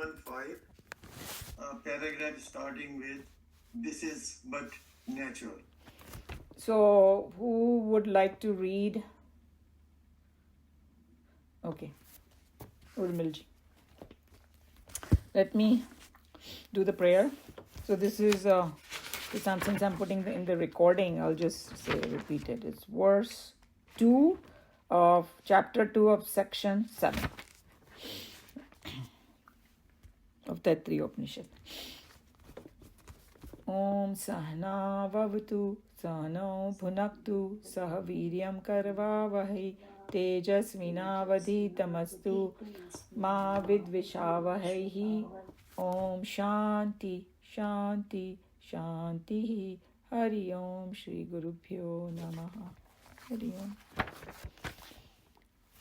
115, paragraph starting with, "This is but natural." So, who would like to read? Okay, Urmilji. Let me do the prayer. So this is since I'm putting in the recording, I'll just say repeat it. It's verse 2 of chapter 2 of section 7 of Taittriya Upanishad. Om Sahna Vavatu Sahno Bhunaktu Sah Viryam Karvavahi Tejasvinavadhitamastu Ma Vidvishavahaihi. Om Shanti Shanti Shanti. Hari Om Shri Gurubhyo Namaha. Hari Om.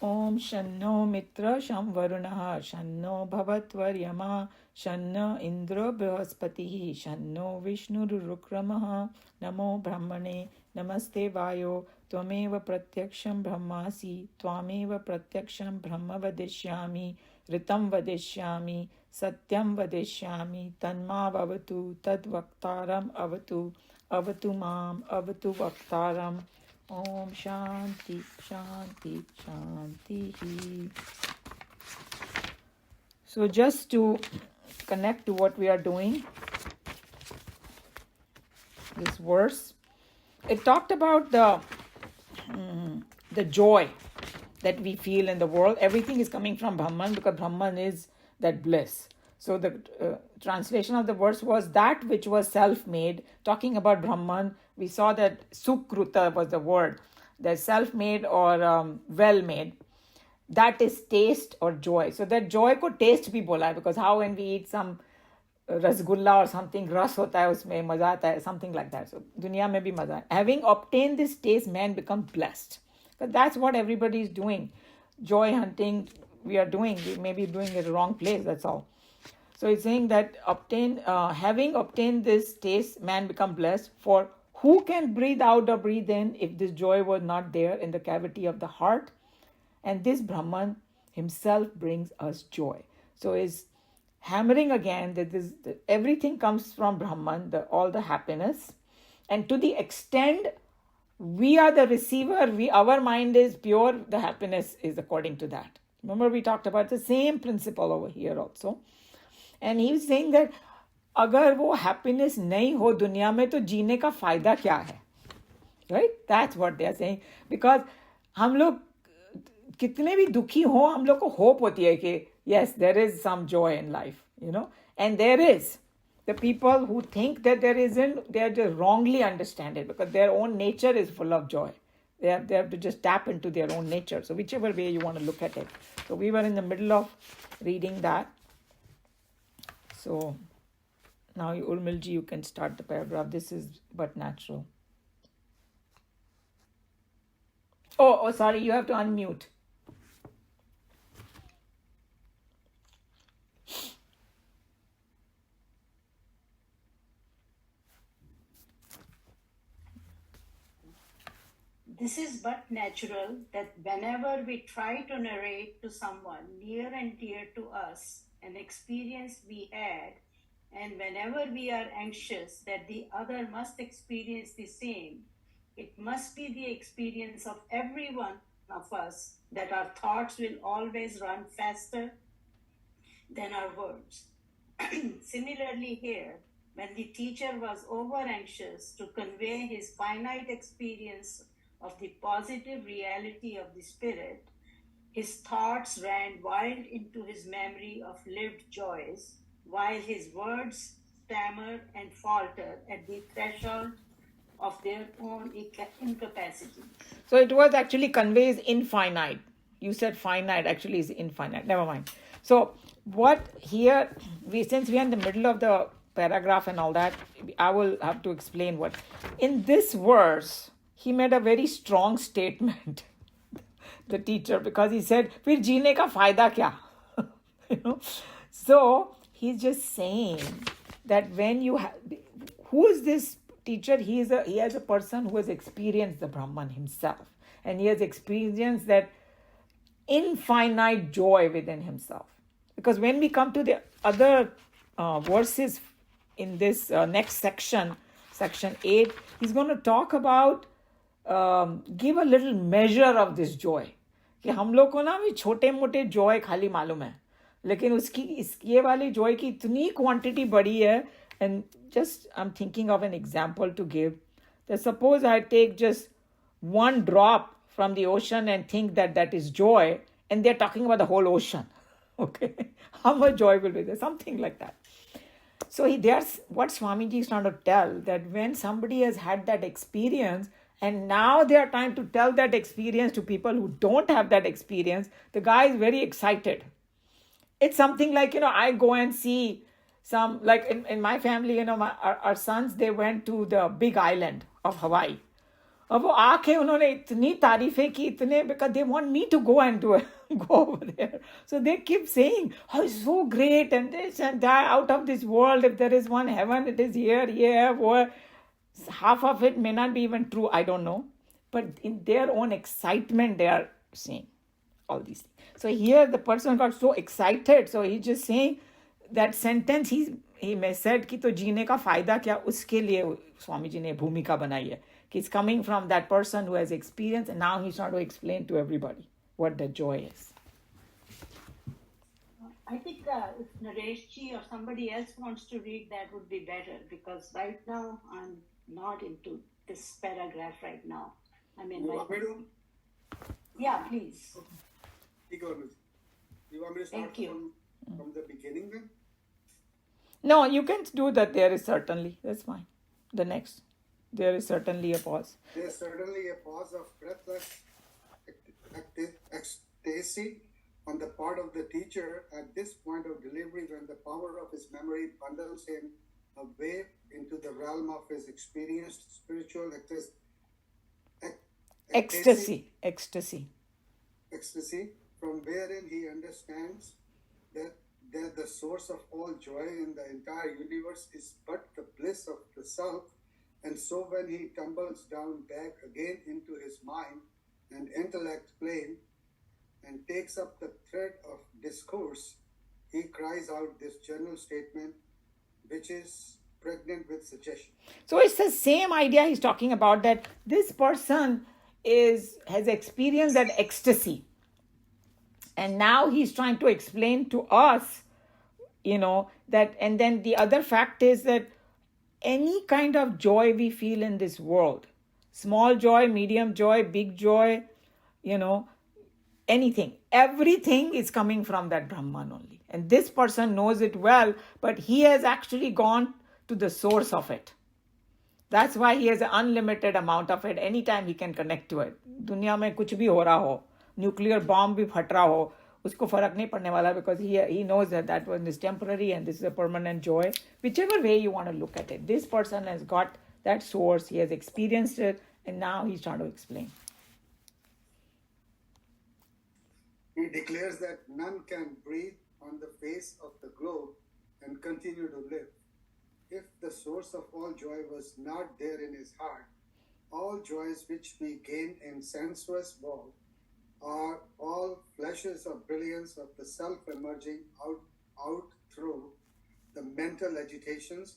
Om Shanno Mitra Sham Varunaha Shanno Bhavatvaryama Shanno Indra Brihaspatihi Shanno Vishnu Rukramaha. Namo Brahmane Namaste Vayo Tvameva Pratyaksham Brahmasi Tvameva Pratyaksham Brahma Vadishyami Ritam Vadishyami Satyam Vadishyami Tanma Vavatu Tad Vaktaram Avatu Avatu Mam Avatu Vaktaram. Om Shanti Shanti Shanti. So just to connect to what we are doing, this verse, it talked about the joy that we feel in the world. Everything is coming from Brahman, because Brahman is that bliss. So the translation of the verse was that which was self-made, talking about Brahman. We saw that Sukruta was the word, that self-made or well-made. That is taste or joy. So that joy ko taste bhi bola hai, because how when we eat some rasgulla or something, ras hota hai, usme maza aata hai, something like that. So dunya mein bhi maza hai. Having obtained this taste, man becomes blessed. Because that's what everybody is doing. Joy hunting we are doing. We may be doing it in the wrong place, that's all. So it's saying that having obtained this taste, man become blessed. For who can breathe out or breathe in if this joy was not there in the cavity of the heart? And this Brahman himself brings us joy. So is hammering again that everything comes from Brahman, all the happiness. And to the extent we are the receiver, our mind is pure, the happiness is according to that. Remember we talked about the same principle over here also. And he was saying that अगर वो happiness नहीं हो दुनिया में तो जीने का फायदा क्या है? Right? That's what they are saying. Because हम लोग कितने भी दुखी हो, हम लोग को hope होती है कि yes, there is some joy in life, and there is. The people who think that there isn't, they are just wrongly understand it, because their own nature is full of joy. They have to just tap into their own nature. So whichever way you want to look at it. So we were in the middle of reading that. So now, Urmilji, you can start the paragraph. This is but natural. Oh, sorry, you have to unmute. This is but natural that whenever we try to narrate to someone near and dear to us an experience we had, and whenever we are anxious that the other must experience the same, it must be the experience of every one of us that our thoughts will always run faster than our words. Similarly here, when the teacher was over anxious to convey his finite experience of the positive reality of the spirit, his thoughts ran wild into his memory of lived joys, while his words stammered and faltered at the threshold of their own incapacity. So it was actually conveys infinite. You said finite, actually is infinite. Never mind. So what here, since we are in the middle of the paragraph and all that, I will have to explain what. In this verse, he made a very strong statement, the teacher, because he said, "Fir jeene ka fayda kya?" So he's just saying that when you have, who is this teacher? He has a person who has experienced the Brahman himself, and he has experienced that infinite joy within himself. Because when we come to the other verses in this next section, section 8, he's going to talk about, give a little measure of this joy. कि हम लोग को ना भी छोटे मोटे Joy खाली मालूम है, लेकिन उसकी ये वाली जॉय की इतनी क्वांटिटी बड़ी है. And just I'm thinking of an example to give. That suppose I take just one drop from the ocean and think that that is joy, and they're talking about the whole ocean. Okay, how much joy will be there? Something like that. So there's what Swamiji is trying to tell, that when somebody has had that experience and now they are trying to tell that experience to people who don't have that experience, the guy is very excited. It's something like, I go and see some, like in my family, our sons, they went to the big island of Hawaii. अब वो आके उन्होंने इतनी तारीफें की, इतने, because they want me to go and go over there. So they keep saying, oh, it's so great and this and that, out of this world. If there is one heaven, it is here, or half of it may not be even true. I don't know. But in their own excitement, they are saying all these things. So here the person got so excited. So he's just saying that sentence he may said कि तो जीने का फायदा क्या, उसके लिए स्वामी जी ने भूमिका बनाई है. It's coming from that person who has experience, and now he's trying to explain to everybody what the joy is. I think if Naresh ji or somebody else wants to read, that would be better, because right now I'm not into this paragraph right now. I mean, you want me to? Yeah, please. You want me to start from the beginning then? No, you can do that. There is certainly. That's fine. The next. There is certainly a pause. There is certainly a pause of breathless ecstasy on the part of the teacher at this point of delivery, when the power of his memory bundles him away into the realm of his experienced spiritual Ecstasy, from wherein he understands that the source of all joy in the entire universe is but the bliss of the self. And so when he tumbles down back again into his mind and intellect plane and takes up the thread of discourse, he cries out this general statement, which is pregnant with suggestion. So it's the same idea he's talking about, that this person has experienced that ecstasy. And now he's trying to explain to us, that, and then the other fact is that any kind of joy we feel in this world, small joy, medium joy, big joy, anything, everything is coming from that Brahman only. And this person knows it well, but he has actually gone to the source of it. That's why he has an unlimited amount of it. Anytime he can connect to it. दुनिया में कुछ भी हो रहा हो, nuclear bomb भी फट रहा हो, उसको फर्क नहीं पड़ने वाला, because he knows that one is temporary and this is a permanent joy. Whichever way you want to look at it, this person has got that source, he has experienced it, and now he's trying to explain. He declares that none can breathe on the face of the globe and continue to live. If the source of all joy was not there in his heart, all joys which we gain in sensuous world are all flashes of brilliance of the self emerging out through the mental agitations,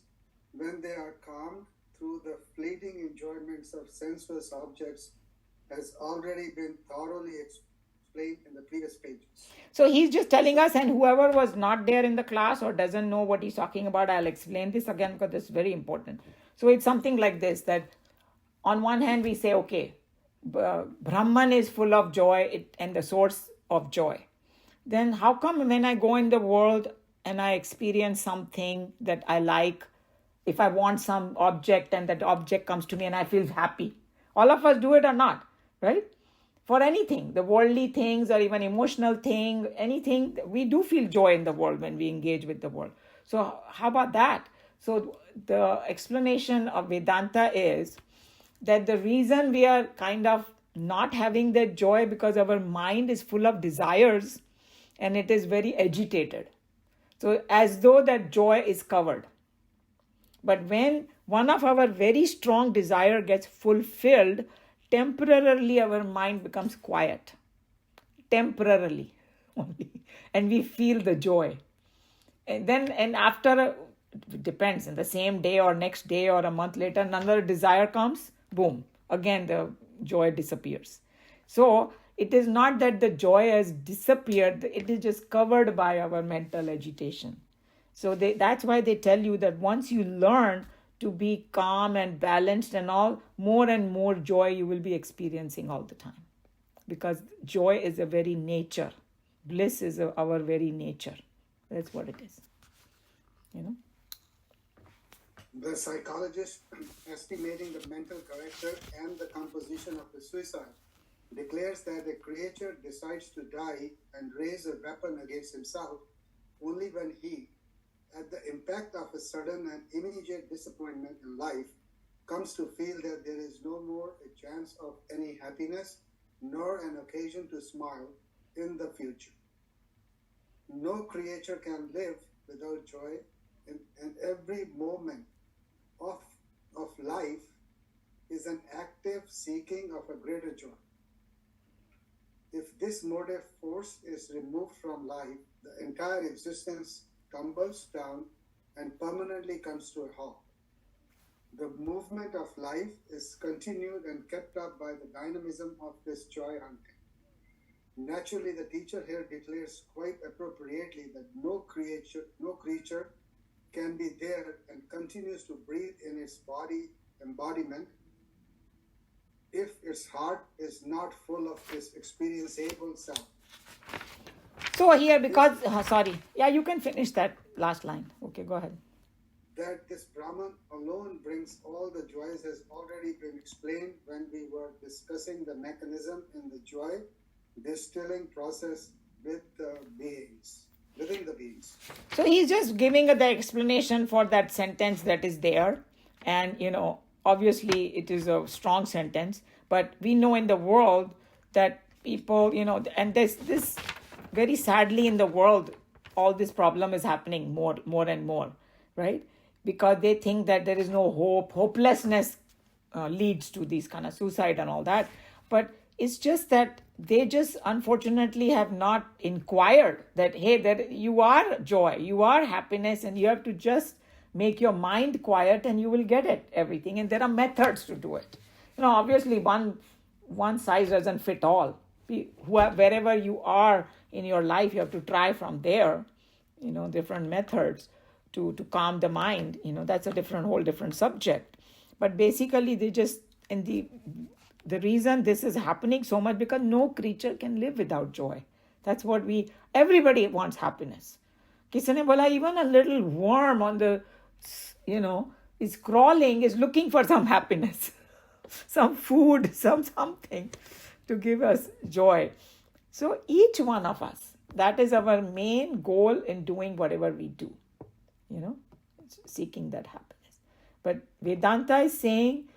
when they are calmed through the fleeting enjoyments of sensuous objects, has already been thoroughly explained in the previous pages. So he's just telling us, and whoever was not there in the class or doesn't know what he's talking about, I'll explain this again because it's very important. So it's something like this, that on one hand we say, okay, Brahman is full of joy and the source of joy. Then how come when I go in the world and I experience something that I like, if I want some object and that object comes to me and I feel happy? All of us do it or not, right? For anything, the worldly things or even emotional thing, anything, we do feel joy in the world when we engage with the world. So how about that? So the explanation of Vedanta is that the reason we are kind of not having that joy because our mind is full of desires and it is very agitated. So as though that joy is covered. But when one of our very strong desire gets fulfilled, temporarily our mind becomes quiet. Temporarily only. and we feel the joy. And after, it depends, in the same day or next day or a month later, another desire comes, boom, again the joy disappears. So it is not that the joy has disappeared, it is just covered by our mental agitation. So that's why they tell you that once you learn to be calm and balanced and all, more and more joy you will be experiencing all the time. Because joy is a very nature. Bliss is our very nature. That's what it is. You know? The psychologist estimating the mental character and the composition of the suicide declares that a creature decides to die and raise a weapon against himself only when he, at the impact of a sudden and immediate disappointment in life, comes to feel that there is no more a chance of any happiness nor an occasion to smile in the future. No creature can live without joy, and every moment of life is an active seeking of a greater joy. If this motive force is removed from life, the entire existence tumbles down and permanently comes to a halt. The movement of life is continued and kept up by the dynamism of this joy hunting. Naturally, the teacher here declares quite appropriately that no creature can be there and continues to breathe in its body embodiment if its heart is not full of this experienceable self. So here, because, sorry, yeah, you can finish that last line. Okay, go ahead. That this Brahman alone brings all the joys has already been explained when we were discussing the mechanism in the joy distilling process with the beings, within the beings. So he's just giving the explanation for that sentence that is there. And, obviously it is a strong sentence, but we know in the world that people, and this very sadly in the world, all this problem is happening more and more, right? Because they think that there is no hope. Hopelessness leads to these kind of suicide and all that. But it's just that they just unfortunately have not inquired that, hey, that you are joy, you are happiness, and you have to just make your mind quiet and you will get it, everything. And there are methods to do it. Obviously one size doesn't fit all. Wherever you are in your life, you have to try from there, different methods to calm the mind. That's a whole different subject. But basically they just, and the reason this is happening so much, because no creature can live without joy. That's what everybody wants happiness. Kisane bola, even a little worm on the, is crawling, is looking for some happiness, some food, something to give us joy. So each one of us, that is our main goal in doing whatever we do, seeking that happiness. But Vedanta is saying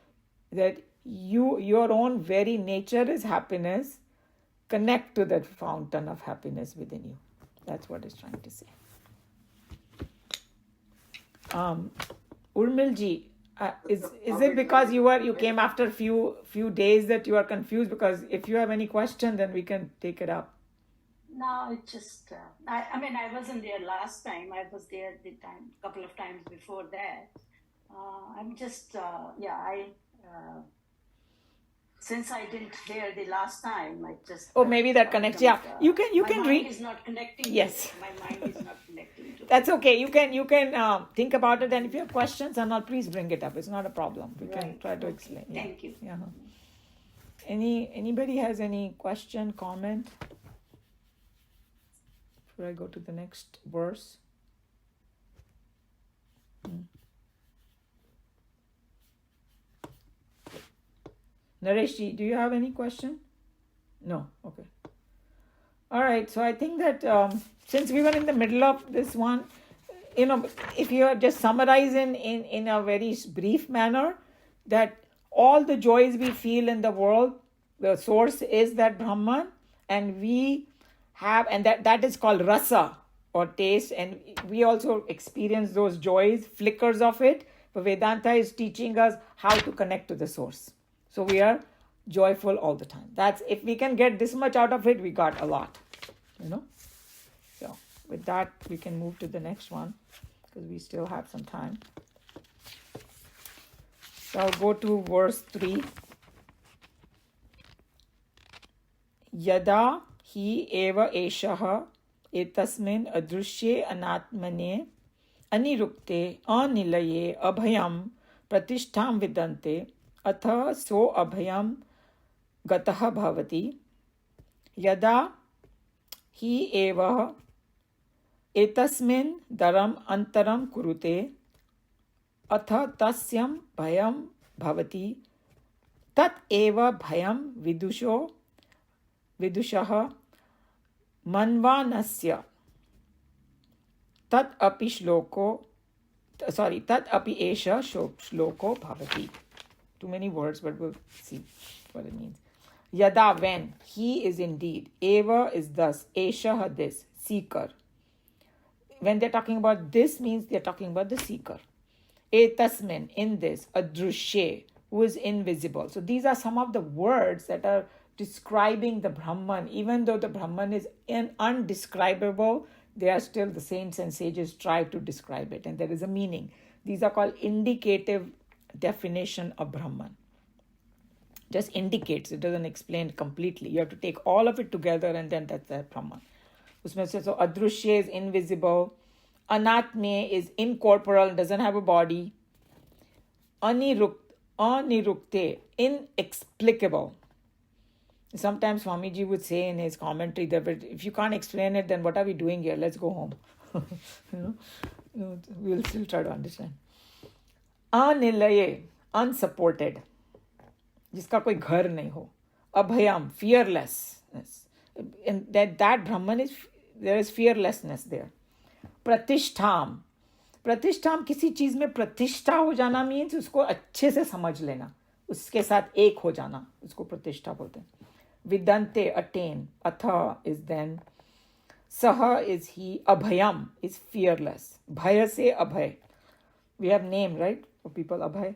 that your own very nature is happiness. Connect to that fountain of happiness within you. That's what it's trying to say. Urmilji, is it because you came after few days that you are confused? Because if you have any question, then we can take it up. No, it's just, I wasn't there last time. I was there couple of times before that. I'm just, since I didn't hear the last time, I just... Oh, maybe that connects. Yeah, you can read. My mind is not connecting. Yes. My mind is not connecting to That's okay. You can think about it, and if you have questions, Anal, please bring it up. It's not a problem. We can try to explain. Yeah. Thank you. Yeah. Anybody has any question, comment? Before I go to the next verse. Nareshji, do you have any question? No? Okay. All right. So I think that since we were in the middle of this one, if you are just summarize in a very brief manner, that all the joys we feel in the world, the source is that Brahman, and we have, and that is called rasa or taste, and we also experience those joys, flickers of it. But Vedanta is teaching us how to connect to the source. So we are joyful all the time. That's, if we can get this much out of it, we got a lot, So with that, we can move to the next one because we still have some time. So I'll go to verse 3. Yada hi eva eshaha etasmin adrushye anatmane anirukte anilaye abhayam pratishtham vidante atha so abhayam gatah bhavati. Yada hi eva etasmin daram antaram kurute atha tasyam bhayam bhavati tat eva bhayam vidushah manvanasya tat api esha shloko bhavati. Too many words, but we'll see what it means. Yada, when, he is indeed, eva is thus, esha this, seeker. When they're talking about this, means they're talking about the seeker. Etasmin, in this, adrushye, who is invisible. So these are some of the words that are describing the Brahman. Even though the Brahman is undescribable, they are still, the saints and sages try to describe it, and there is a meaning. These are called indicative definition of Brahman. Just indicates, it doesn't explain completely. You have to take all of it together, and then that's the Brahman. So adrushye is invisible, anatme is incorporeal, doesn't have a body, anirukte, inexplicable. Sometimes Swamiji would say in his commentary that if you can't explain it, then what are we doing here? Let's go home. We'll still try to understand. Anilaye, unsupported, जिसका कोई घर नहीं हो. Abhayam, fearlessness. And that Brahman is, there is fearlessness there. Pratishtham, किसी चीज में प्रतिष्ठा हो जाना means उसको अच्छे से समझ लेना, उसके साथ एक हो जाना, उसको प्रतिष्ठा बोलते हैं. Vidante, attain. Atha is then. Saha is he. Abhayam is fearless. Bhaya se abhay. We have name, right? For people, abhay.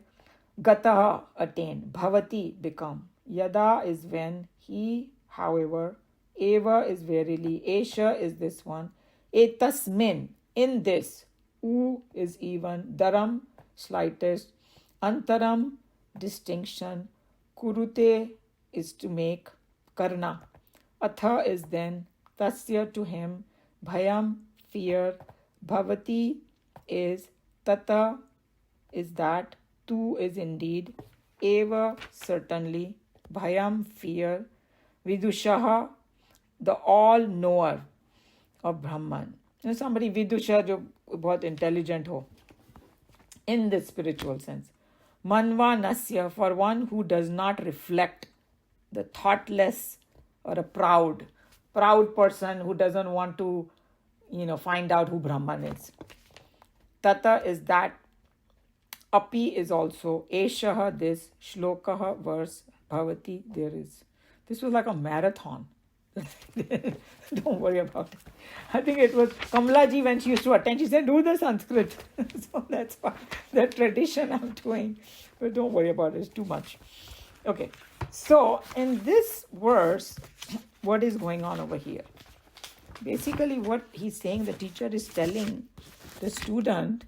Gataha, attain. Bhavati, become. Yada is when. He, however. Eva is verily. Esha is this one. Etasmin, in this. U is even. Dharam, slightest. Antaram, distinction. Kurute is to make. Karna. Atha is then. Tasya, to him. Bhayam, fear. Bhavati is. Tata is that. Tu is indeed. Eva, certainly. Bhayam, fear. Vidushaha, the all-knower of Brahman. Somebody Vidusha jo bahut intelligent ho, in the spiritual sense. Manva nasya, for one who does not reflect, the thoughtless or a proud person who doesn't want to, find out who Brahman is. Tata is that. Api is also. Eshaha, this. Shlokaha, verse. Bhavati, there is. This was like a marathon. Don't worry about it. I think it was Kamlaji when she used to attend. She said, do the Sanskrit. So that's part, that tradition I'm doing. But don't worry about it. It's too much. Okay. So in this verse, what is going on over here? Basically what he's saying, the teacher is telling the student,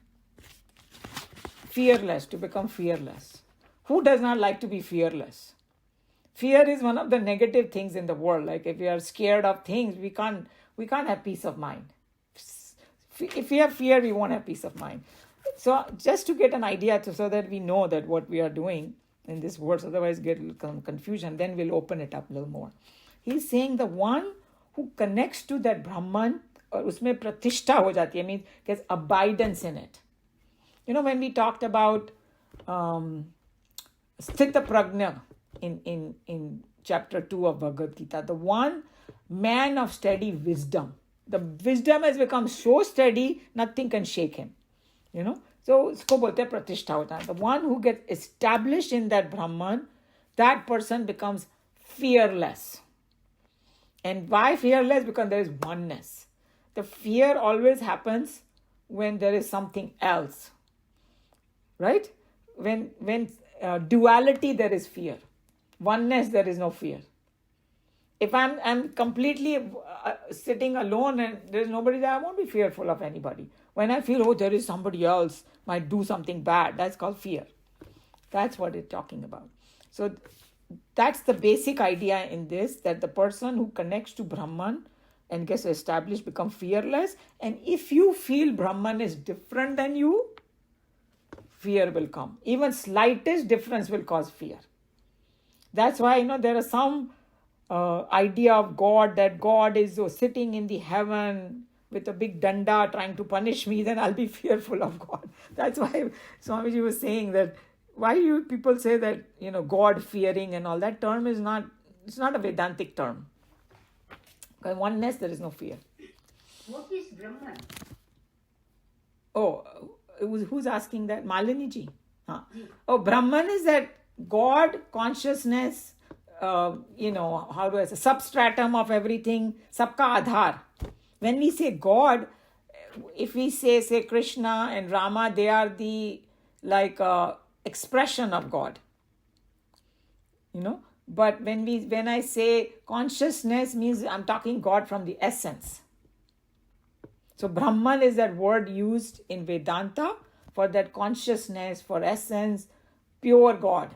fearless, to become fearless. Who does not like to be fearless? Fear is one of the negative things in the world. Like if we are scared of things, we can't have peace of mind. If we have fear, we won't have peace of mind. So just to get an idea, so that we know that what we are doing in this verse, otherwise get confusion, then we'll open it up a little more. He's saying the one who connects to that Brahman, or usme pratishtha ho jati hai, means there's abidance in it. When we talked about sthita prajna in chapter 2 of Bhagavad Gita, the one man of steady wisdom, the wisdom has become so steady, nothing can shake him. So isko bolte hai pratishtha hota hai. The one who gets established in that Brahman, that person becomes fearless. And why fearless? Because there is oneness. The fear always happens when there is something else. Right? When duality, there is fear. Oneness, there is no fear. If I'm completely sitting alone and there's nobody there, I won't be fearful of anybody. When I feel, oh, there is somebody else might do something bad, that's called fear. That's what it's talking about. So that's the basic idea in this, that the person who connects to Brahman and gets established become fearless. And if you feel Brahman is different than you, fear will come. Even slightest difference will cause fear. That's why, there are some idea of God, that God is sitting in the heaven with a big danda trying to punish me, then I'll be fearful of God. That's why Swamiji was saying that, why do people say that, God fearing and all that term is not, it's not a Vedantic term. Because oneness, there is no fear. What is Brahman? Oh, who's asking that? Malini ji. Huh. Oh, Brahman is that God consciousness, how do I say, substratum of everything, sabka adhar. When we say God, if we say Krishna and Rama, they are the expression of God. But when I say consciousness, means I'm talking God from the essence. So Brahman is that word used in Vedanta for that consciousness, for essence, pure God.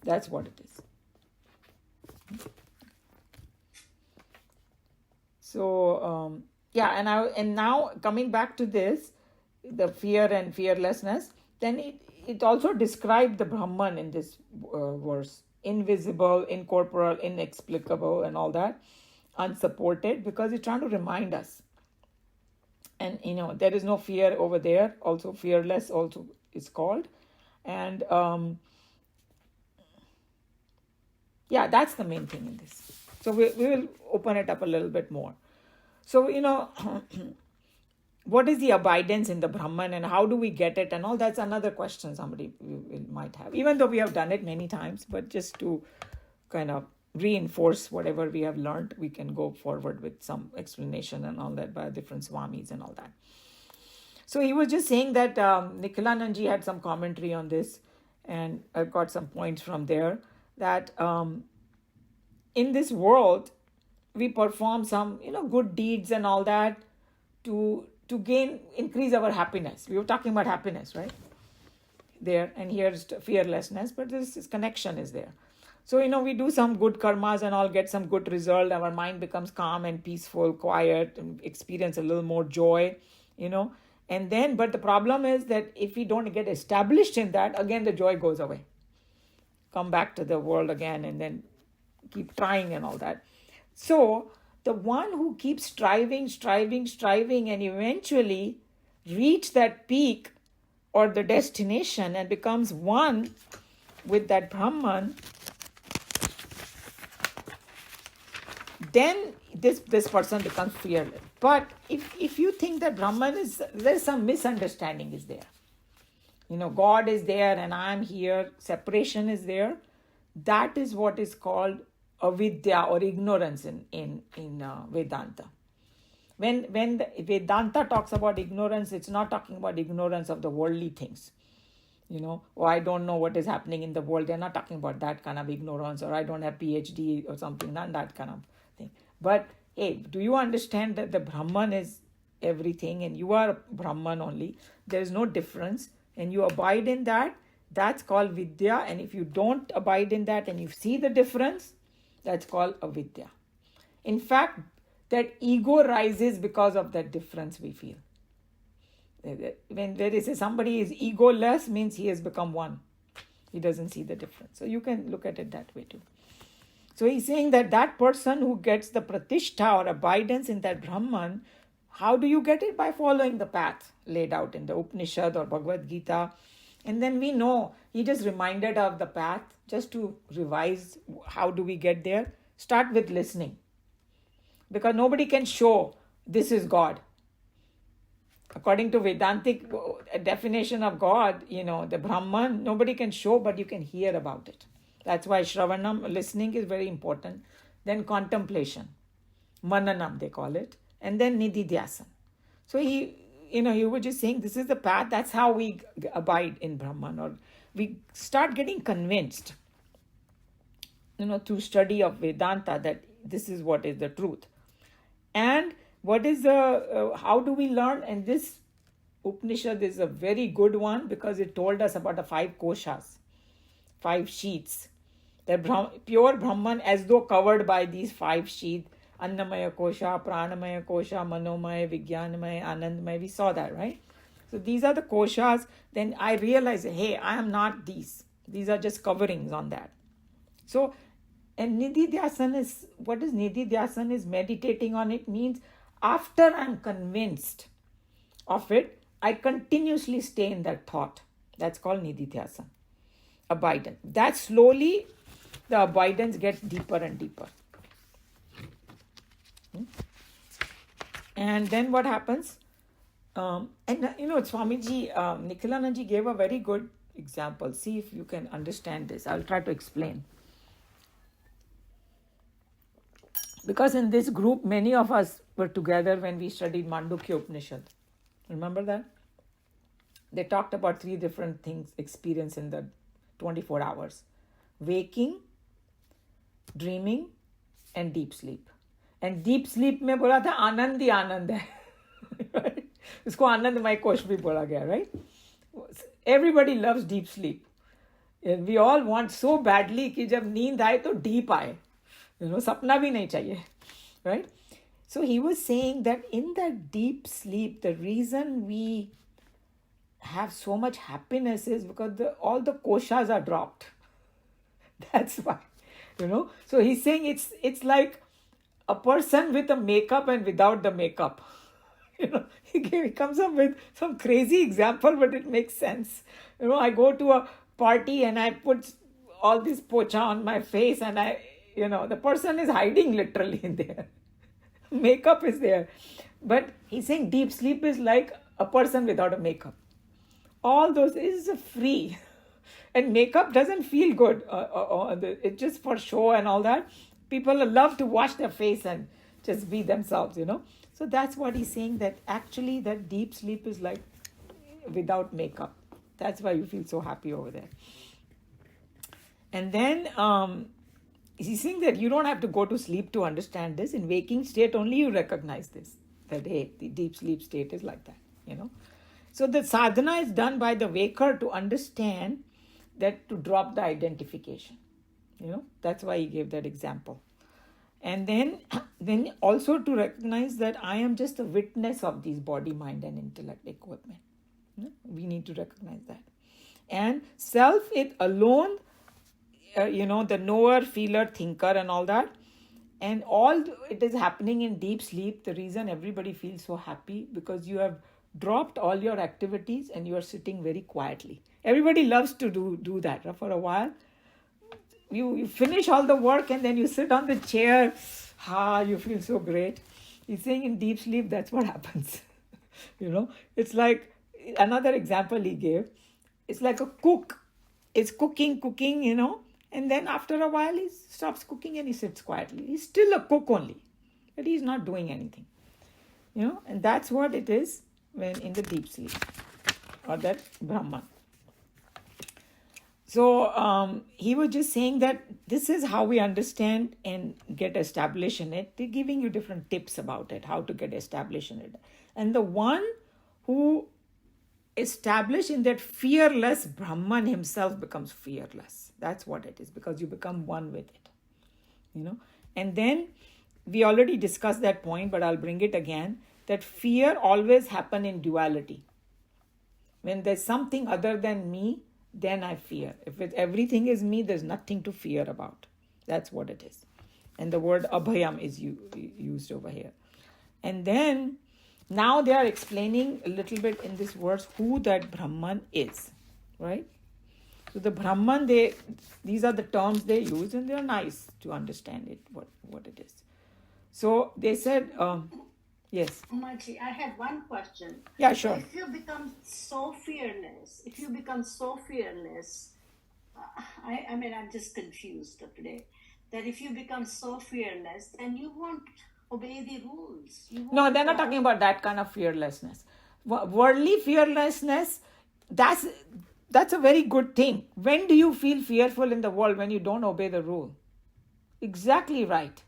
That's what it is. So and now coming back to this, the fear and fearlessness, then it also described the Brahman in this verse: invisible, incorporeal, inexplicable, and all that, unsupported, because it's trying to remind us. And there is no fear over there. Also fearless also is called. And that's the main thing in this. So we will open it up a little bit more. So what is the abidance in the Brahman and how do we get it and all? That's another question somebody might have, even though we have done it many times. But just to kind of reinforce whatever we have learned, we can go forward with some explanation and all that by different swamis and all that. So he was just saying that Nikhilanandji had some commentary on this, and I got some points from there, that in this world we perform some good deeds and all that to increase our happiness. We were talking about happiness, right? There, and here's fearlessness, but this connection is there. So, we do some good karmas and all, get some good result. Our mind becomes calm and peaceful, quiet, and experience a little more joy, And then, but the problem is that if we don't get established in that, again, the joy goes away. Come back to the world again and then keep trying and all that. So, the one who keeps striving, and eventually reach that peak or the destination and becomes one with that Brahman, then this person becomes fearless. But if you think that Brahman there's some misunderstanding is there. God is there and I'm here, separation is there. That is what is called avidya or ignorance in Vedanta. When the Vedanta talks about ignorance, it's not talking about ignorance of the worldly things. I don't know what is happening in the world. They're not talking about that kind of ignorance, or I don't have PhD or something, not that kind of thing. But hey, do you understand that the Brahman is everything and you are Brahman only? There is no difference, and you abide in that. That's called Vidya. And if you don't abide in that and you see the difference, that's called avidya. In fact, that ego rises because of that difference we feel. When they say somebody is egoless, means he has become one. He doesn't see the difference. So you can look at it that way too. So he's saying that person who gets the pratishtha or abidance in that Brahman, how do you get it? By following the path laid out in the Upanishad or Bhagavad Gita. And then we know, he just reminded of the path. Just to revise, how do we get there? Start with listening. Because nobody can show this is God. According to Vedantic definition of God, the Brahman, nobody can show, but you can hear about it. That's why Shravanam, listening, is very important. Then contemplation, Mananam they call it, and then Nididhyasan. So he was just saying this is the path, that's how we abide in Brahman, or we start getting convinced. through study of Vedanta, that this is what is the truth. And what is the, how do we learn? And this Upanishad is a very good one because it told us about the 5 koshas, 5 sheets. The pure Brahman as though covered by these 5 sheets. Annamaya kosha, pranamaya kosha, manomaya, vijnanamaya, anandamaya. We saw that, right? So these are the koshas. Then I realized, hey, I am not these. These are just coverings on that. So, and Nididhyasan is, what is Nididhyasan? Is meditating on it means after I'm convinced of it, I continuously stay in that thought. That's called Nididhyasan. Abidance. That slowly the abidance gets deeper and deeper. And then what happens? Swamiji, Nikhilananji gave a very good example. See if you can understand this. I'll try to explain. Because in this group, many of us were together when we studied Mandukya Upanishad. Remember that? They talked about 3 different things experience in the 24 hours. Waking, dreaming, and deep sleep. And deep sleep में बोला था आनंद ही आनंद है. इसको आनंदमय कोश भी बोला गया, right? Everybody loves deep sleep. And we all want so badly कि जब नींद आए तो deep आए. सपना भी नहीं चाहिए, right? So he was saying that in that deep sleep, the reason we have so much happiness is because all the koshas are dropped. That's why, So he's saying it's like a person with a makeup and without the makeup. He comes up with some crazy example, but it makes sense. I go to a party and I put all this pocha on my face and the person is hiding literally in there. Makeup is there. But he's saying deep sleep is like a person without a makeup. All those is free. And makeup doesn't feel good. It's just for show and all that. People love to wash their face and just be themselves, So that's what he's saying, that actually that deep sleep is like without makeup. That's why you feel so happy over there. And then he's saying that you don't have to go to sleep to understand this. In waking state only you recognize this. That, hey, the deep sleep state is like that, So the sadhana is done by the waker to understand that, to drop the identification. That's why he gave that example. And then also to recognize that I am just a witness of these body, mind and intellect equipment. We need to recognize that. And self, it alone, the knower, feeler, thinker and all that. And all it is happening in deep sleep. The reason everybody feels so happy, because you have dropped all your activities and you are sitting very quietly. Everybody loves to do that, right? For a while. You finish all the work and then you sit on the chair. You feel so great. He's saying in deep sleep, that's what happens. It's like another example he gave. It's like a cook. It's cooking, and then after a while he stops cooking and he sits quietly. He's still a cook only, but he's not doing anything. And that's what it is when in the deep sleep, or that Brahman. So he was just saying that this is how we understand and get established in it. They're giving you different tips about it, how to get established in it. And the one who established in that fearless Brahman himself becomes fearless. That's what it is, because you become one with it. And then we already discussed that point, but I'll bring it again, that fear always happens in duality. When there's something other than me, then I fear. If everything is me, there's nothing to fear about. That's what it is. And the word abhayam is used over here. And then, now they are explaining a little bit in this verse who that Brahman is, right? So the Brahman, these are the terms they use, and they are nice to understand it, what it is. So they said, yes. Umaji, I had one question. Yeah, sure. If you become so fearless, I'm just confused today. That if you become so fearless, then you won't obey the rules. No, they're not talking about that kind of fearlessness. Worldly fearlessness, that's a very good thing. When do you feel fearful in the world? When you don't obey the rule. Exactly right.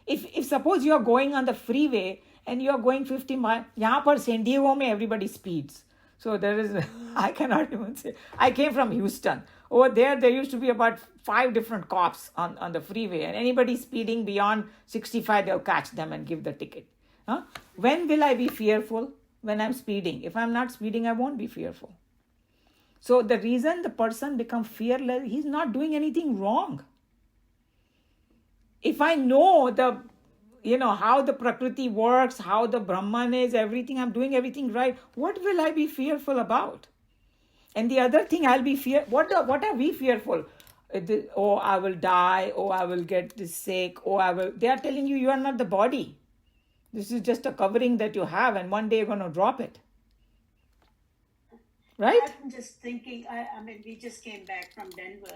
If suppose you are going on the freeway and you are going 50 miles, यहाँ पर San Diego में everybody speeds. So there is, I cannot even say. I came from Houston. Over there used to be about 5 different cops on the freeway, and anybody speeding beyond 65, they'll catch them and give the ticket. Huh? When will I be fearful? When I'm speeding. If I'm not speeding, I won't be fearful. So the reason the person becomes fearless, he's not doing anything wrong. If I know how the Prakriti works, how the Brahman is, everything, I'm doing everything right, what will I be fearful about? And the other thing I'll be what are we fearful? Oh, I will die. Oh, I will get this sick. They are telling you are not the body. This is just a covering that you have, and one day you're going to drop it. Right? I'm just thinking, I mean, we just came back from Denver.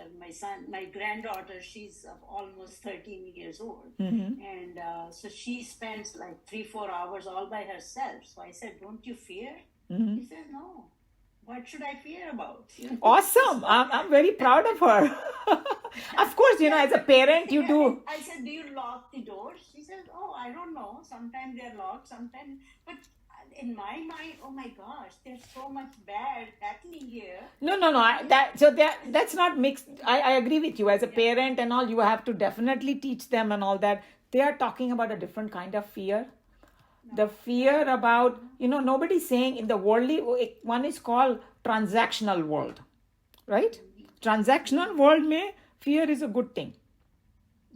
My granddaughter, she's almost 13 years old. Mm-hmm. And so she spends like 3-4 hours all by herself. So I said, don't you fear? Mm-hmm. She said, no. What should I fear about? Awesome. I'm very proud of her. Of course, as a parent, you do. I said, do you lock the doors? She said, oh, I don't know. Sometimes they're locked, sometimes. But in my mind, oh my gosh, there's so much bad happening here. No. That's not mixed. I agree with you. As a parent and all, you have to definitely teach them and all that. They are talking about a different kind of fear. The fear about, nobody's saying in the worldly, one is called transactional world, right? Transactional world mein fear is a good thing.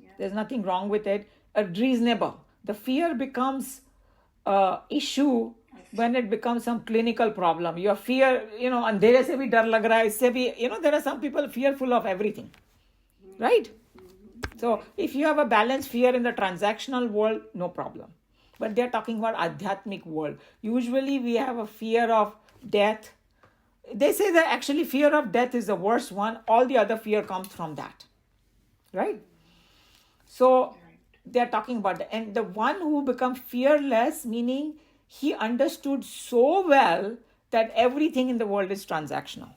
Yeah. There's nothing wrong with it. Reasonable. The fear becomes issue when it becomes some clinical problem. Your fear, अंधेरे से भी डर लग रहा है, इससे भी, there are some people fearful of everything, right? So if you have a balanced fear in the transactional world, no problem. But they're talking about adhyatmic world. Usually we have a fear of death. They say that actually fear of death is the worst one. All the other fear comes from that, right? So they're talking about that. And the one who becomes fearless, meaning he understood so well that everything in the world is transactional.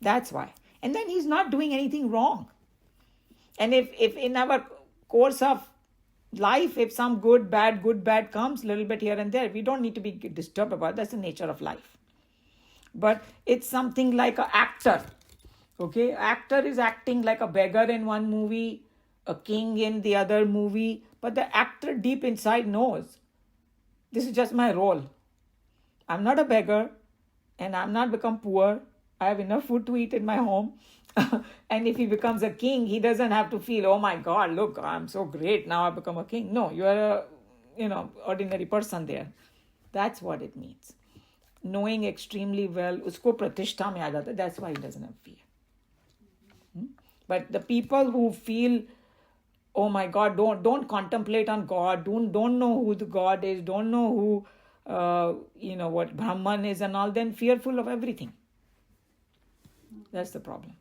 That's why. And then he's not doing anything wrong. And if in our course of life, if some good, bad comes, a little bit here and there, we don't need to be disturbed about it. That's the nature of life. But it's something like an actor. Okay? Actor is acting like a beggar in one movie, a king in the other movie. But the actor deep inside knows, this is just my role. I'm not a beggar and I'm not become poor. I have enough food to eat in my home. And if he becomes a king, he doesn't have to feel, oh my God, look, I'm so great. Now I become a king. No, you are a, ordinary person there. That's what it means. Knowing extremely well, usko pratishtha mein aa jata. That's why he doesn't have fear. But the people who feel, oh my God, don't contemplate on God, don't know who the God is, don't know who, what Brahman is and all, then fearful of everything. That's the problem.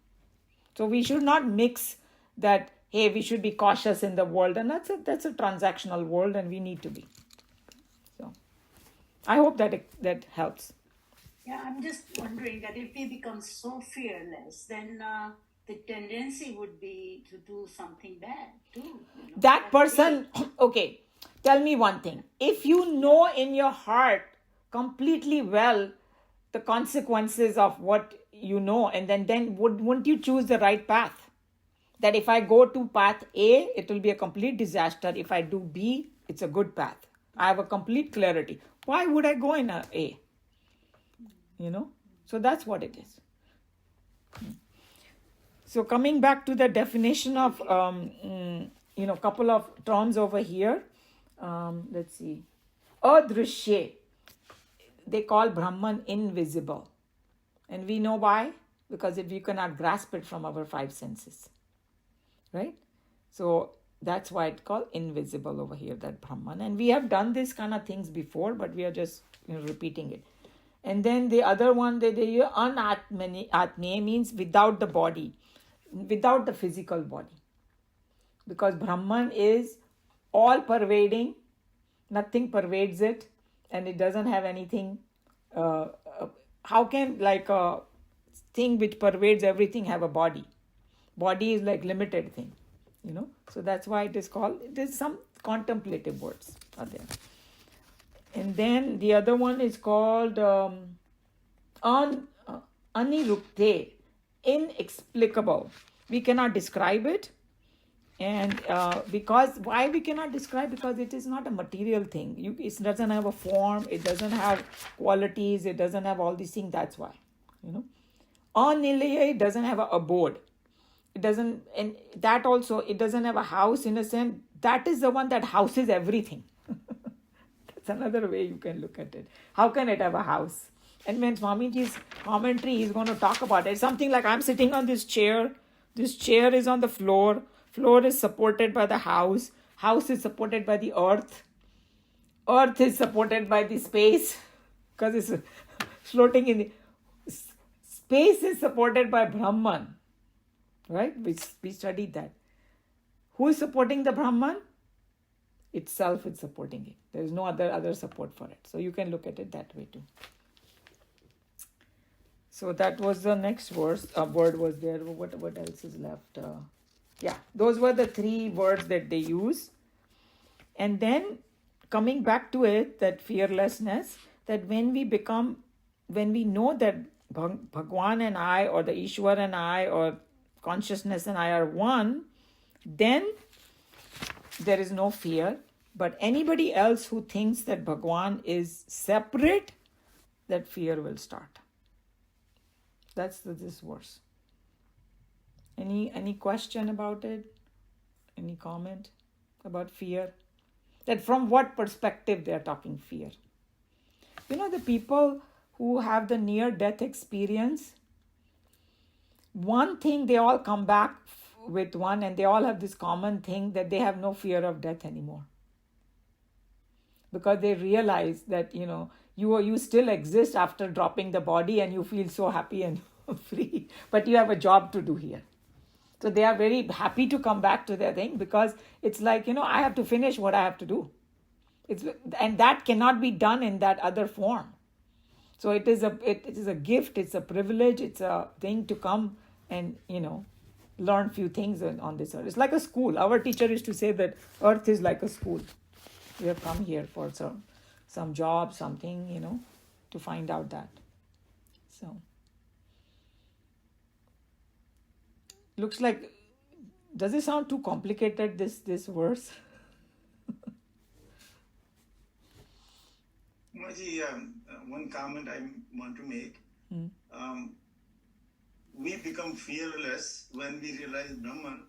So we should not mix that, hey, we should be cautious in the world. And that's a transactional world and we need to be. So I hope that helps. Yeah, I'm just wondering that if we become so fearless, then the tendency would be to do something bad too. That person, okay, tell me one thing. If you know in your heart completely well the consequences of what you know, and then wouldn't you choose the right path? That if I go to path A, it will be a complete disaster. If I do B, it's a good path. I have a complete clarity. Why would I go in A? So that's what it is. So coming back to the definition of, couple of terms over here. Let's see. Adrishye. They call Brahman invisible. And we know why? Because we cannot grasp it from our 5 senses. Right? So that's why it's called invisible over here, that Brahman. And we have done this kind of things before, but we are just repeating it. And then the other one, the anatmane means without the body, without the physical body. Because Brahman is all pervading, nothing pervades it, and it doesn't have anything. How can like a thing which pervades everything have a body? Body is like limited thing, So that's why it is called, it is some contemplative words are there. And then the other one is called anirukte, inexplicable. We cannot describe it. And because, why we cannot describe? Because it is not a material thing. It doesn't have a form, it doesn't have qualities, it doesn't have all these things, that's why. Anilaya, it doesn't have an abode. It doesn't, and that also, it doesn't have a house in a sense. That is the one that houses everything. That's another way you can look at it. How can it have a house? And when Swamiji's commentary is going to talk about it, something like, I'm sitting on this chair is on the floor is supported by the house is supported by the earth is supported by the space, because it's floating in the space, is supported by Brahman. Right? We studied that. Who is supporting the Brahman? Itself is supporting it. There is no other support for it. So you can look at it that way too. So that was the next verse. A word was there. What else is left? Those were the 3 words that they use. And then coming back to it, that fearlessness, that when we know that Bhagwan and I, or the Ishwar and I, or consciousness and I are one, then there is no fear. But anybody else who thinks that Bhagwan is separate, that fear will start. That's this verse. Any question about it? Any comment about fear? That from what perspective they are talking fear? The people who have the near-death experience, one thing they all come back with one, and they all have this common thing, that they have no fear of death anymore. Because they realize that, you still exist after dropping the body, and you feel so happy and free, but you have a job to do here. So they are very happy to come back to their thing, because it's like, I have to finish what I have to do. And that cannot be done in that other form. So it is a gift, it's a privilege, it's a thing to come and, learn few things on this earth. It's like a school. Our teacher used to say that earth is like a school. We have come here for some job, something, to find out that. So, looks like, does it sound too complicated, this verse? Maji, one comment I want to make. We become fearless when we realize Brahman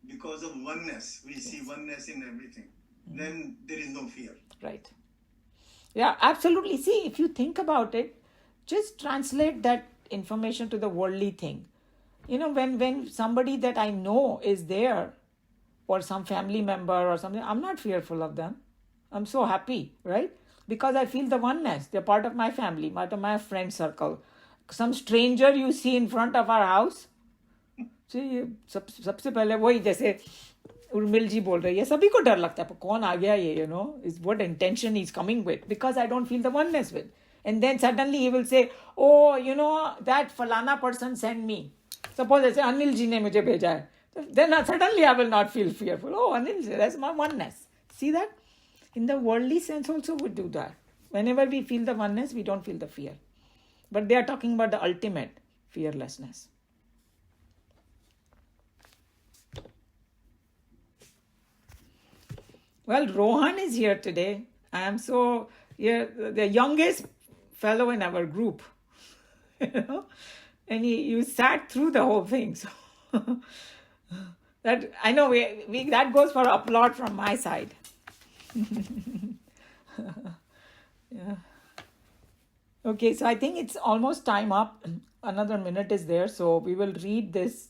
because of oneness. We see oneness in everything. Then there is no fear. Right. Yeah, absolutely. See, if you think about it, just translate that information to the worldly thing. When somebody that I know is there, or some family member or something, I'm not fearful of them. I'm so happy, right? Because I feel the oneness. They're part of my family, part of my friend circle. Some stranger you see in front of our house. See, सबसे पहले वही जैसे उर्मिल जी बोल रही है, सभी को डर लगता है, कौन आ गया ये, is what intention he's coming with, because I don't feel the oneness with. And then suddenly he will say, oh, that falana person sent me. Suppose I say, Anil ji ne mujhe bheja hai. Then suddenly I will not feel fearful. Oh, Anil ji, that's my oneness. See that? In the worldly sense also we do that. Whenever we feel the oneness, we don't feel the fear. But they are talking about the ultimate fearlessness. Well, Rohan is here today. I am so, the youngest fellow in our group. And you sat through the whole thing. So that, I know, that goes for applaud from my side. Yeah. Okay, so I think it's almost time up. Another minute is there, so we will read this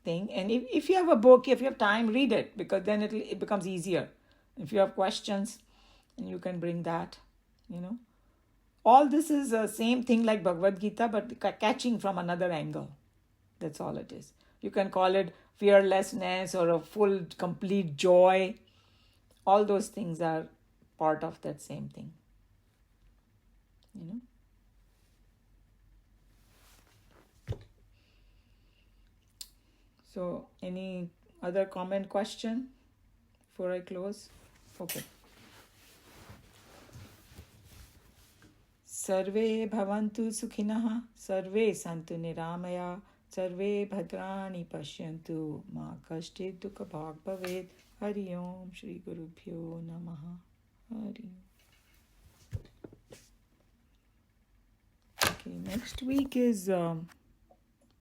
thing. And if you have a book, if you have time, read it, because then it becomes easier. If you have questions, you can bring that, All this is the same thing like Bhagavad Gita, but catching from another angle. That's all it is. You can call it fearlessness or a full, complete joy. All those things are part of that same thing. So, any Other comment, question before I close? Okay. Sarve bhavantu sukhinah, sarve santu niramaya, sarve bhadrani pashyantu, ma kashchit dukha bhag bhavet. Hari Om Shri Gurubhyo Namaha. Hari Om. Okay, next week is